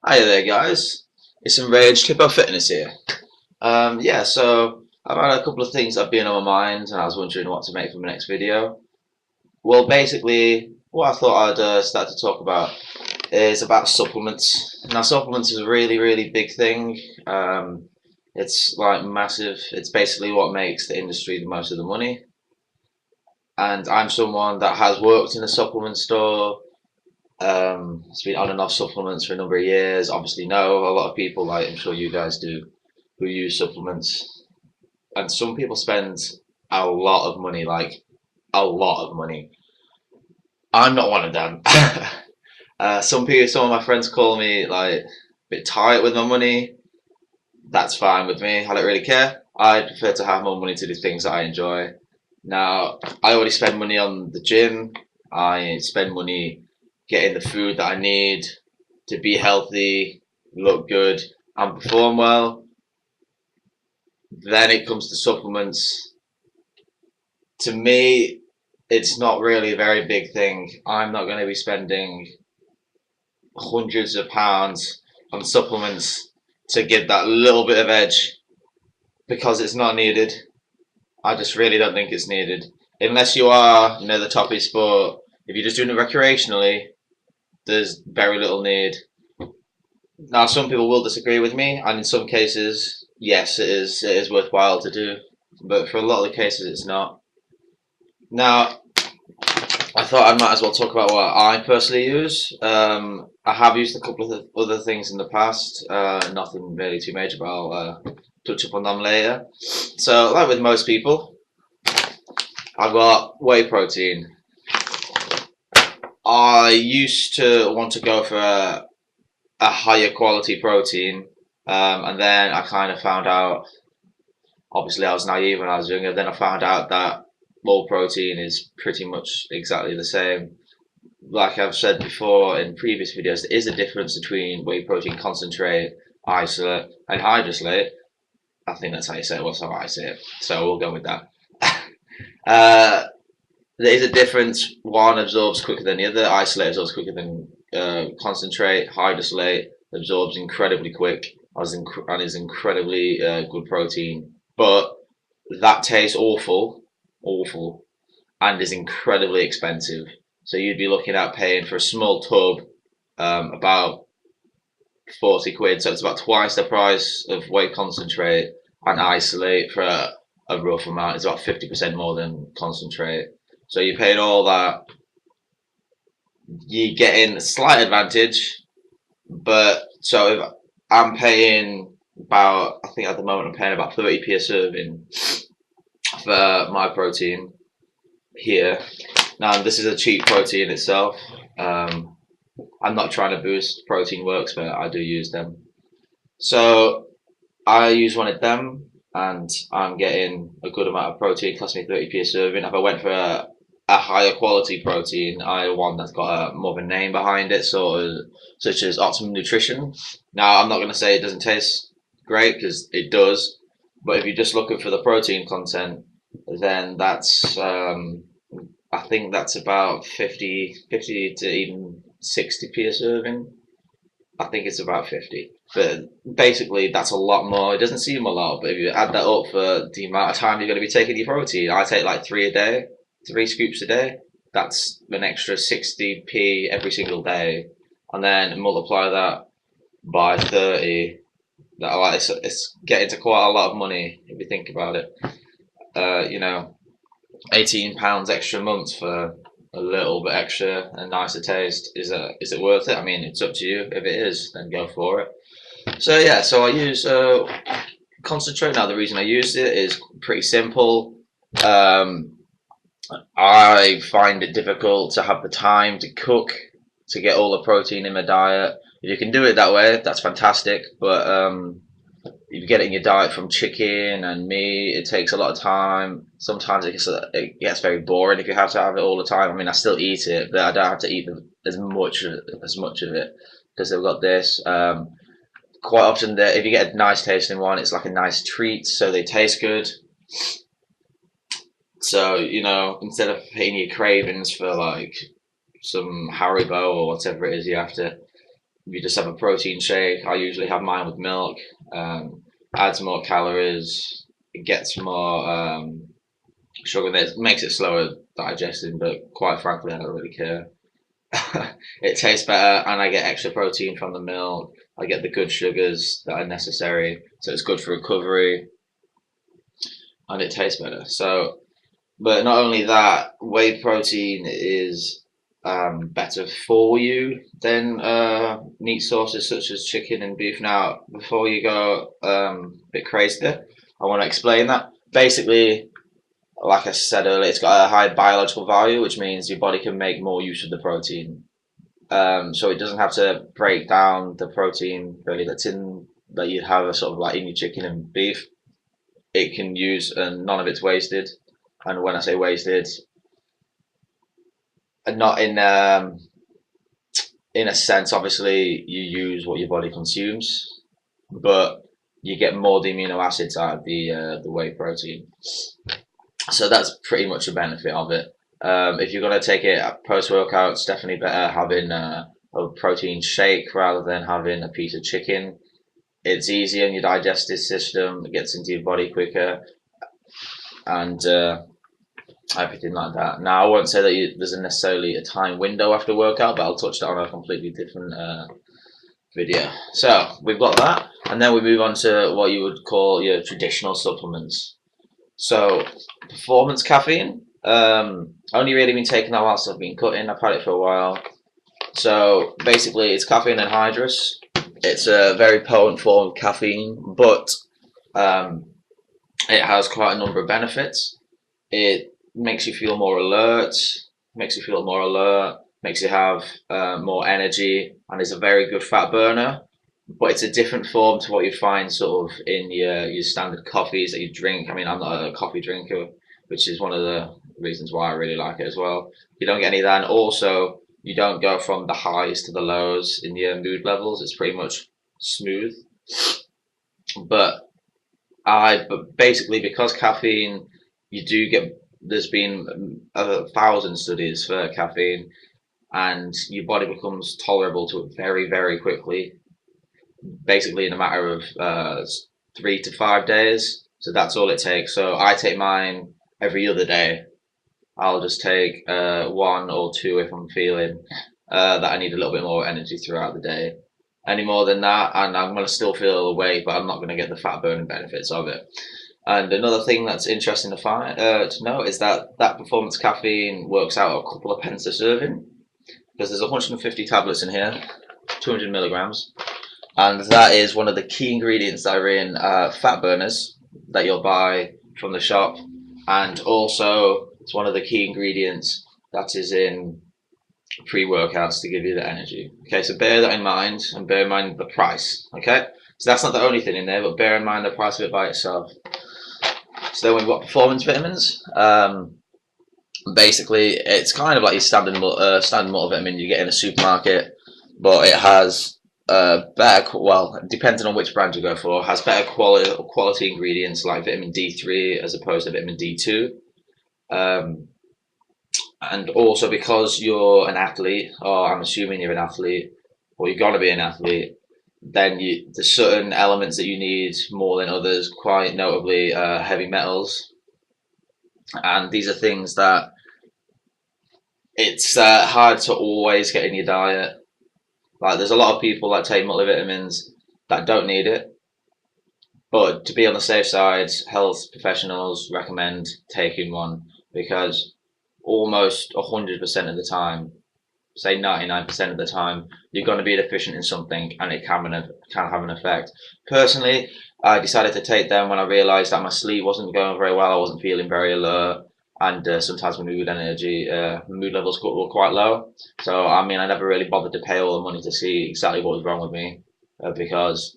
Hi there, guys. It's Enraged Hippo Fitness here. Yeah, so I've had a couple of things that have been on my mind, and I was wondering what to make for my next video. Well, basically, what I thought I'd start to talk about is about supplements. Now, supplements is a really, really big thing. It's like massive. It's basically what makes the industry the most of the money. And I'm someone that has worked in a supplement store. It's been on and off supplements for a number of years. Obviously, know a lot of people, like I'm sure you guys do, who use supplements. And some people spend a lot of money, like a lot of money. I'm not one of them. Some of my friends call me like a bit tight with my money. That's fine with me. I don't really care. I prefer to have more money to do things that I enjoy. Now, I already spend money on the gym. I spend money getting the food that I need to be healthy, look good, and perform well. Then it comes to supplements. To me, it's not really a very big thing. I'm not going to be spending hundreds of pounds on supplements to give that little bit of edge because it's not needed. I just really don't think it's needed. Unless you are, the top of your sport. If you're just doing it recreationally, there's very little need. Now, some people will disagree with me, and in some cases, yes, it is worthwhile to do, but for a lot of the cases, it's not. Now, I thought I might as well talk about what I personally use. I have used a couple of other things in the past, nothing really too major, but I'll touch upon them later. So, like with most people, I've got whey protein. I used to want to go for a higher quality protein, and then I kind of found out. Obviously, I was naive when I was younger. Then I found out that all protein is pretty much exactly the same. Like I've said before in previous videos, there is a difference between whey protein concentrate, isolate, and hydroslate. I think that's how you say it. Well, that's how I say it. So we'll go with that. uh, there is a difference. One absorbs quicker than the other. Isolate absorbs quicker than concentrate. Hydroslate absorbs incredibly quick and is incredibly good protein. But that tastes awful, awful, and is incredibly expensive. So you'd be looking at paying for a small tub about 40 quid. So it's about twice the price of whey concentrate, and isolate for a rough amount. It's about 50% more than concentrate. So you're paying all that. You're getting a slight advantage, but so if I'm paying about, I think at the moment I'm paying about 30p a serving for my protein here. Now, this is a cheap protein itself. Um, I'm not trying to boost protein works, but I do use them. So I use one of them, and I'm getting a good amount of protein. It costs me 30p a serving. If I went for a higher quality protein, I one that's got more of a name behind it, such as Optimum Nutrition. Now, I'm not going to say it doesn't taste great because it does, but if you're just looking for the protein content, then that's I think that's about 50 to even 60p a serving. I think it's about 50. But basically, that's a lot more. It doesn't seem a lot, but if you add that up for the amount of time you're going to be taking your protein, I take like three a day, 3 scoops a day. That's an extra 60p every single day. And then multiply that by 30. It's getting to quite a lot of money if you think about it. Uh, you know, £18 extra a month for a little bit extra and nicer taste. Is it worth it? I mean, it's up to you. If it is, then go for it. So yeah, so I use concentrate. Now the reason I use it is pretty simple. Um, I find it difficult to have the time to cook to get all the protein in my diet. If you can do it that way, that's fantastic. But if you get it in your diet from chicken and meat, it takes a lot of time. Sometimes it gets very boring if you have to have it all the time. I mean, I still eat it, but I don't have to eat as much of it because they've got this. Quite often, if you get a nice tasting one, it's like a nice treat, so they taste good. So instead of paying your cravings for like some Haribo or whatever it is you have to you just have a protein shake. I usually have mine with milk. Adds more calories. It gets more sugar. That makes it slower digesting, but quite frankly, I don't really care. It tastes better, and I get extra protein from the milk. I get the good sugars that are necessary, so it's good for recovery, and it tastes better. So, but not only that, whey protein is better for you than meat sources such as chicken and beef. Now, before you go a bit crazy there, I want to explain that. Basically, like I said earlier, it's got a high biological value, which means your body can make more use of the protein. So it doesn't have to break down the protein really that's in that you have a sort of like in your chicken and beef. It can use, and none of it's wasted. And when I say wasted, not in a sense. Obviously, you use what your body consumes, but you get more of the amino acids out of the whey protein. So that's pretty much the benefit of it. If you're going to take it post workout, it's definitely better having a protein shake rather than having a piece of chicken. It's easier in your digestive system, it gets into your body quicker, and everything like that. Now, I won't say that there's necessarily a time window after workout, but I'll touch that on a completely different video. So we've got that, and then we move on to what you would call your traditional supplements. So performance caffeine, only really been taking that whilst I've been cutting. I've had it for a while. So basically, it's caffeine anhydrous. It's a very potent form of caffeine, but it has quite a number of benefits. It makes you feel more alert, makes you have more energy, and is a very good fat burner. But it's a different form to what you find sort of in your standard coffees that you drink. I mean, I'm not a coffee drinker, which is one of the reasons why I really like it as well. You don't get any of that, and also you don't go from the highs to the lows in your mood levels. It's pretty much smooth. But basically, because caffeine, you do get, there's been 1,000 studies for caffeine, and your body becomes tolerable to it very, very quickly, basically in a matter of 3 to 5 days. So that's all it takes. So I take mine every other day. I'll just take 1 or 2 if I'm feeling that I need a little bit more energy throughout the day. Any more than that, and I'm going to still feel awake, but I'm not going to get the fat burning benefits of it. And another thing that's interesting to know is that performance caffeine works out a couple of pence a serving, because there's 150 tablets in here, 200 milligrams, and that is one of the key ingredients that are in fat burners that you'll buy from the shop, and also it's one of the key ingredients that is in pre-workouts to give you the energy. Okay, so bear that in mind, and bear in mind the price. Okay, so that's not the only thing in there, but bear in mind the price of it by itself. So then we've got performance vitamins. Basically, it's kind of like your standard multivitamin you get in a supermarket, but it has better, well, depending on which brand you go for, has better quality ingredients like vitamin D3 as opposed to vitamin D2. And also because you're an athlete, or I'm assuming you're an athlete, or you're going to be an athlete, then there's certain elements that you need more than others, quite notably heavy metals. And these are things that it's hard to always get in your diet. Like, there's a lot of people that take multivitamins that don't need it. But to be on the safe side, health professionals recommend taking one, because almost 100% of the time, say 99% of the time, you're going to be deficient in something, and it can have an effect. Personally, I decided to take them when I realised that my sleep wasn't going very well. I wasn't feeling very alert, and sometimes my mood levels were quite low. So I mean, I never really bothered to pay all the money to see exactly what was wrong with me, because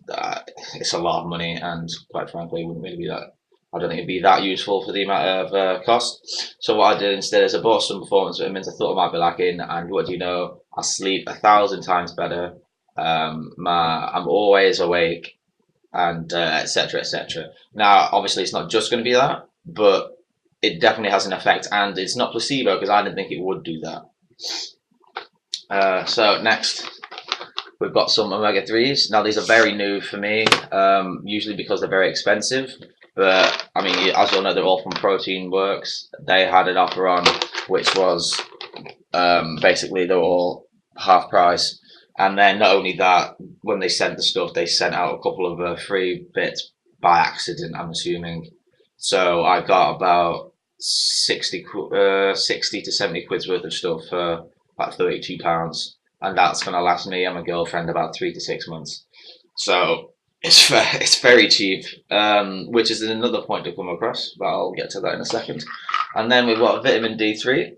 it's a lot of money, and quite frankly, it wouldn't really be that. I don't think it'd be that useful for the amount of cost. So what I did instead is I bought some performance vitamins I thought I might be lacking, and what do you know? I sleep 1,000 times better. I'm always awake, and etc. etc. Now, obviously, it's not just going to be that, but it definitely has an effect, and it's not placebo, because I didn't think it would do that. So next, we've got some omega-3s. Now these are very new for me, usually because they're very expensive. But I mean, as you'll know, they're all from Protein Works. They had an offer on, which was basically they're all half price. And then not only that, when they sent the stuff, they sent out a couple of free bits by accident, I'm assuming. So I got about 60 to 70 quid's worth of stuff for about £32, and that's going to last me and my girlfriend about 3 to 6 months. So it's very cheap, which is another point to come across, but I'll get to that in a second. And then we've got vitamin D3.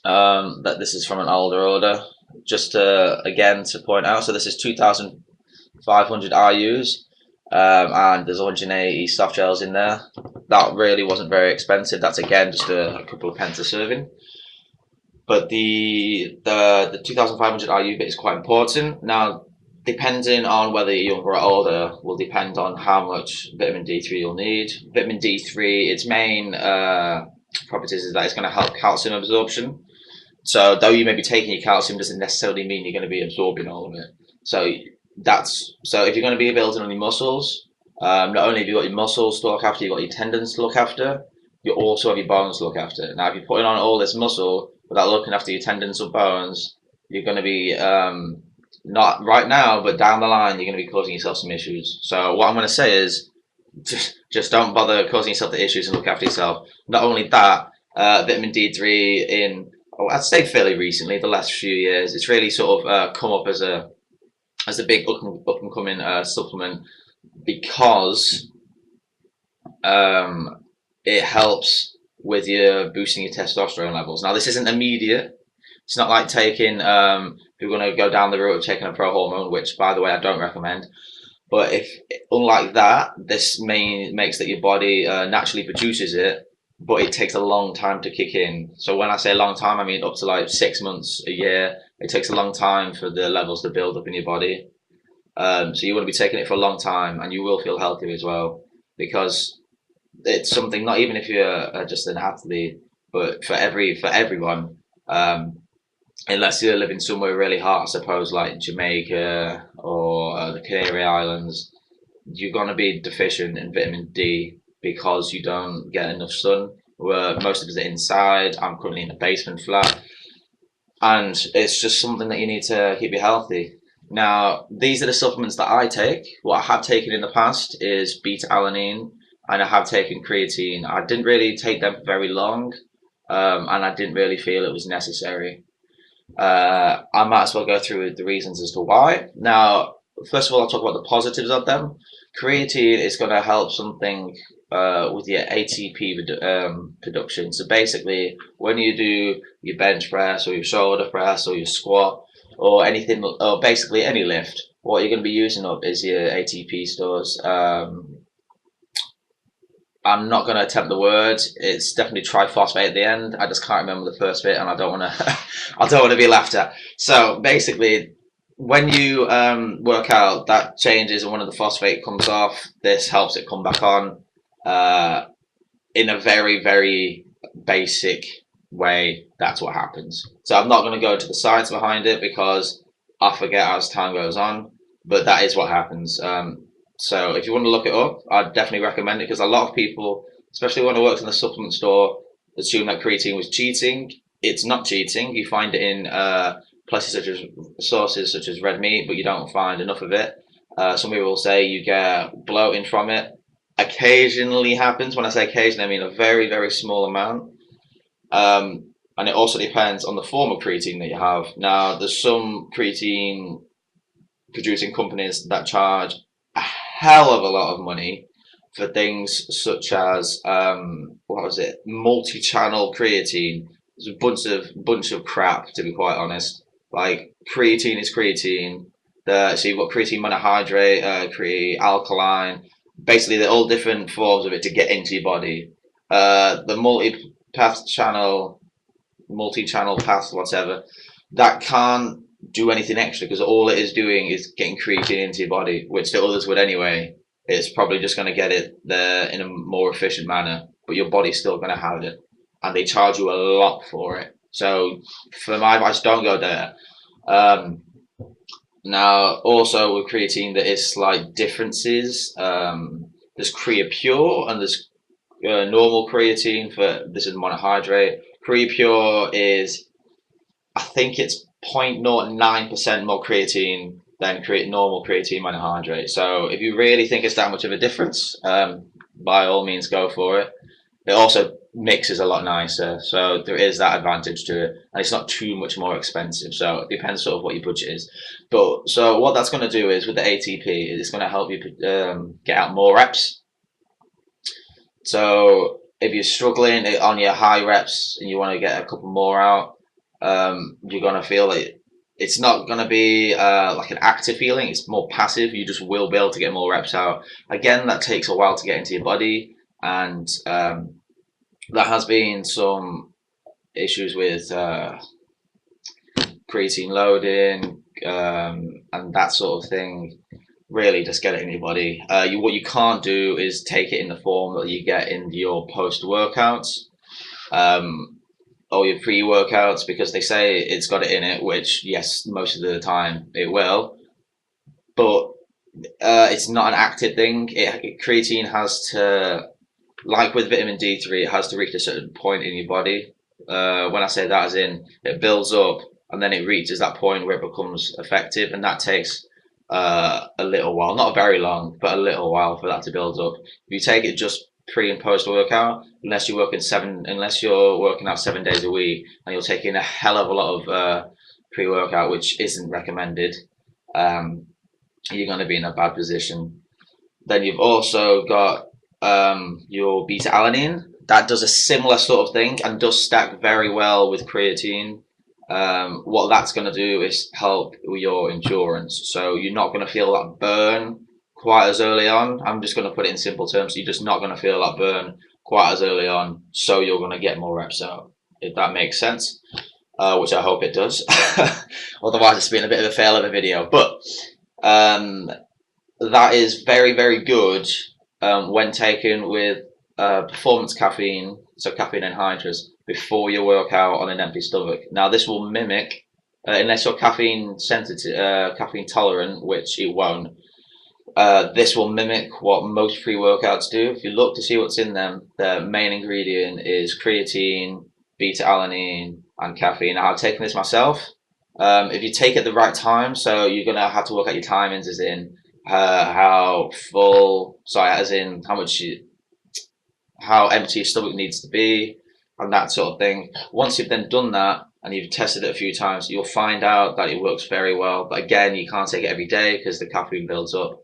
That this is from an older order. Just again to point out, so this is 2,500 IU's, and there's 180 soft gels in there. That really wasn't very expensive. That's again just a couple of pence a serving. But the 2,500 IU bit is quite important. Now, depending on whether you're younger or older, will depend on how much vitamin D3 you'll need. Vitamin D3, its main properties is that it's going to help calcium absorption. So though you may be taking your calcium, doesn't necessarily mean you're going to be absorbing all of it. So if you're going to be building on your muscles, not only have you got your muscles to look after, you've got your tendons to look after, you also have your bones to look after. Now, if you're putting on all this muscle without looking after your tendons or bones, you're going to be not right now, but down the line, you're going to be causing yourself some issues. So what I'm going to say is, just don't bother causing yourself the issues and look after yourself. Not only that, vitamin D3 in, I'd say fairly recently, the last few years, it's really sort of come up as a big up and coming supplement, because it helps with your boosting your testosterone levels. Now, this isn't immediate. It's not like taking, if you're going to go down the route of taking a pro hormone, which, by the way, I don't recommend. But unlike that, this makes that your body naturally produces it, but it takes a long time to kick in. So when I say a long time, I mean up to like 6 months, a year. It takes a long time for the levels to build up in your body. So you want to be taking it for a long time, and you will feel healthier as well, because it's something, not even if you're just an athlete, but for everyone. Unless you're living somewhere really hot, I suppose, like Jamaica or the Canary Islands, you're going to be deficient in vitamin D because you don't get enough sun. Where most of us are inside. I'm currently in a basement flat, and it's just something that you need to keep you healthy. Now, these are the supplements that I take. What I have taken in the past is beta-alanine, and I have taken creatine. I didn't really take them for very long, and I didn't really feel it was necessary. I might as well go through the reasons as to why. Now, first of all, I'll talk about the positives of them. Creatine is going to help something with your ATP production. So basically, when you do your bench press or your shoulder press or your squat or anything, or basically any lift, what you're going to be using up is your ATP stores. I'm not going to attempt the word. It's definitely triphosphate at the end. I just can't remember the first bit, and I don't want to. I don't want to be laughed at. So basically, when you work out, that changes, and one of the phosphate comes off. This helps it come back on in a very, very basic way. That's what happens. So I'm not going to go into the science behind it because I forget as time goes on. But that is what happens. So if you want to look it up, I'd definitely recommend it, because a lot of people, especially when I worked in the supplement store, assume that creatine was cheating. It's not cheating. You find it in places such as sources such as red meat, but you don't find enough of it. Some people will say you get bloating from it. Occasionally happens. When I say occasionally, I mean a very, very small amount. And it also depends on the form of creatine that you have. Now, there's some creatine producing companies that charge a hell of a lot of money for things such as multi-channel creatine. There's a bunch of crap, to be quite honest. Like, creatine is creatine. So you've got creatine monohydrate, creatine alkaline. Basically, they're all different forms of it to get into your body. The multi-channel path, whatever, that can't do anything extra, because all it is doing is getting creatine into your body, which the others would anyway. It's probably just going to get it there in a more efficient manner, but your body's still going to have it, and they charge you a lot for it. So for my advice, don't go there. Now, also with creatine, there is slight differences. There's Crea Pure and there's normal creatine for this is monohydrate. Crea Pure is, I think it's 0.09% more creatine than normal creatine monohydrate. So if you really think it's that much of a difference, by all means go for it. It also mixes a lot nicer, so there is that advantage to it, and it's not too much more expensive. So it depends sort of what your budget is. But so what that's going to do is with the ATP, it's going to help you get out more reps. So if you're struggling on your high reps and you want to get a couple more out, you're going to feel like it's not going to be like an active feeling. It's more passive. You just will be able to get more reps out. Again, that takes a while to get into your body, and there has been some issues with creatine loading and that sort of thing. Really, just get it in your body. What you can't do is take it in the form that you get in your post workouts or your pre workouts, because they say it's got it in it, which yes, most of the time it will, but it's not an active thing. Creatine has to, like with vitamin D3, it has to reach a certain point in your body. When I say that, as in it builds up and then it reaches that point where it becomes effective, and that takes a little while, not very long, but a little while for that to build up. If you take it just pre and post workout, unless you're working out 7 days a week, and you're taking a hell of a lot of pre workout, which isn't recommended, you're going to be in a bad position. Then you've also got your beta alanine. That does a similar sort of thing and does stack very well with creatine. What that's going to do is help with your endurance. So you're not going to feel that burn quite as early on. I'm just going to put it in simple terms. You're just not going to feel that burn quite as early on. So you're going to get more reps out, if that makes sense, which I hope it does. Otherwise, it's been a bit of a fail of a video. But that is very, very good when taken with performance caffeine, so caffeine anhydrous, before you work out on an empty stomach. Now, this will mimic, unless you're caffeine sensitive, caffeine tolerant, which it won't. This will mimic what most pre-workouts do. If you look to see what's in them, the main ingredient is creatine, beta-alanine, and caffeine. Now, I've taken this myself. If you take it at the right time, so you're gonna have to work out your timings, as in how full, sorry, as in how empty your stomach needs to be, and that sort of thing. Once you've then done that and you've tested it a few times, you'll find out that it works very well. But again, you can't take it every day because the caffeine builds up.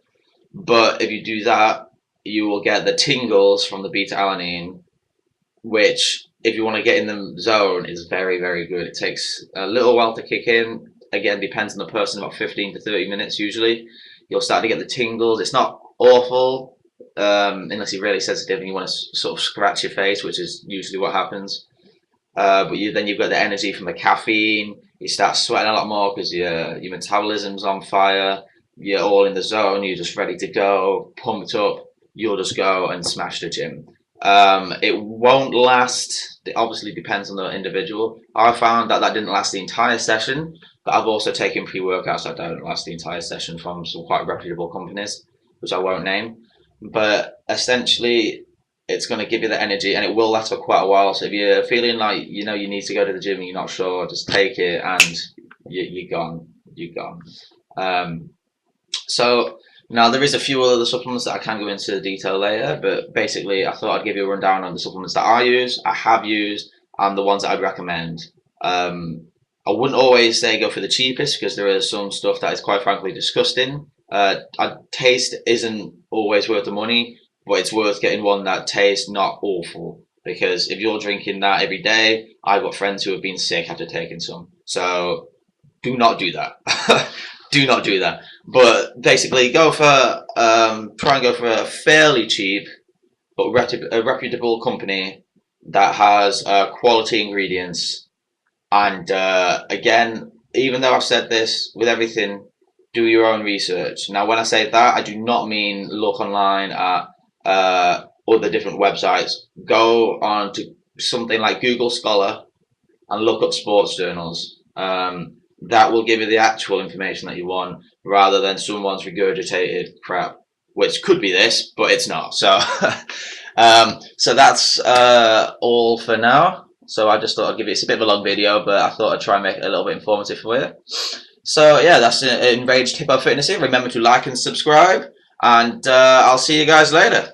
But if you do that, you will get the tingles from the beta alanine, which, if you want to get in the zone, is very, very good. It takes a little while to kick in. Again, depends on the person, about 15 to 30 minutes usually. You'll start to get the tingles. It's not awful, unless you're really sensitive and you want to sort of scratch your face, which is usually what happens. But then you've got the energy from the caffeine. You start sweating a lot more because your metabolism's on fire. You're all in the zone. You're just ready to go, pumped up. You'll just go and smash the gym. It won't last. It obviously depends on the individual. I found that didn't last the entire session, but I've also taken pre-workouts that don't last the entire session from some quite reputable companies, which I won't name. But essentially, it's going to give you the energy, and it will last for quite a while. So if you're feeling like you need to go to the gym and you're not sure, just take it, and you're gone. You're gone. So now there is a few other supplements that I can go into detail later, but basically I thought I'd give you a rundown on the supplements that I use, I have used, and the ones that I'd recommend. I wouldn't always say go for the cheapest, because there is some stuff that is quite frankly disgusting. Taste isn't always worth the money, but it's worth getting one that tastes not awful, because if you're drinking that every day, I've got friends who have been sick after taking some. So do not do that. Do not do that. But basically, try and go for a fairly cheap but a reputable company that has quality ingredients. And again, even though I've said this with everything, do your own research. Now, when I say that, I do not mean look online at other different websites. Go on to something like Google Scholar and look up sports journals. that will give you the actual information that you want, rather than someone's regurgitated crap, which could be this, but it's not. So, so that's all for now. So I just thought I'd give you, it's a bit of a long video, but I thought I'd try and make it a little bit informative for you. So yeah, that's Enraged Hippo Fitness here. Remember to like and subscribe, and I'll see you guys later.